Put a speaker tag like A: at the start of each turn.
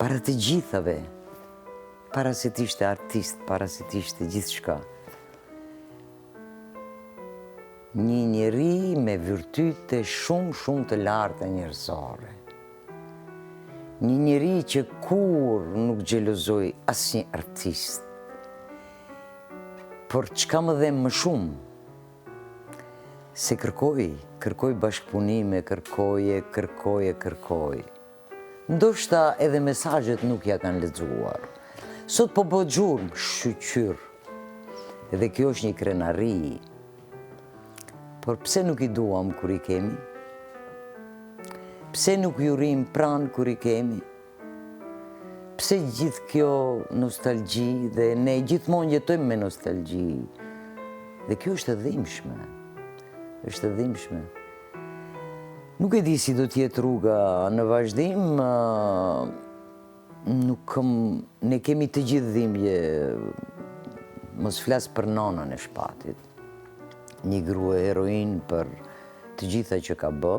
A: para të gjithave, para se t'ishte artist, para se t'ishte gjithë shka. Një njeri me virtyte shumë të larta njerëzore. Një njeri që kur nuk gjelozoi asnjë artist. Por çka më dhe më shumë, se kërkoj bashkëpunime, kërkoj. Ndoshta edhe mesazhet nuk ja kanë lexuar. Sot po bëhet gjurmë, shqyr. Edhe kjo është një krenari. Por pse nuk i duam kur i kemi? Pse nuk ju rrim pranë kur i kemi? Pse gjithë kjo nostalgji dhe ne gjithmonë jetojmë me nostalgji? Dhe kjo është e dhimbshme. Është e dhimbshme. Nuk e di si do t'jetë rruga në vazhdim, ne kemi të gjithë dhimbje, mos flas për nonën e shpatit. Një grua heroin për të gjitha që ka bë,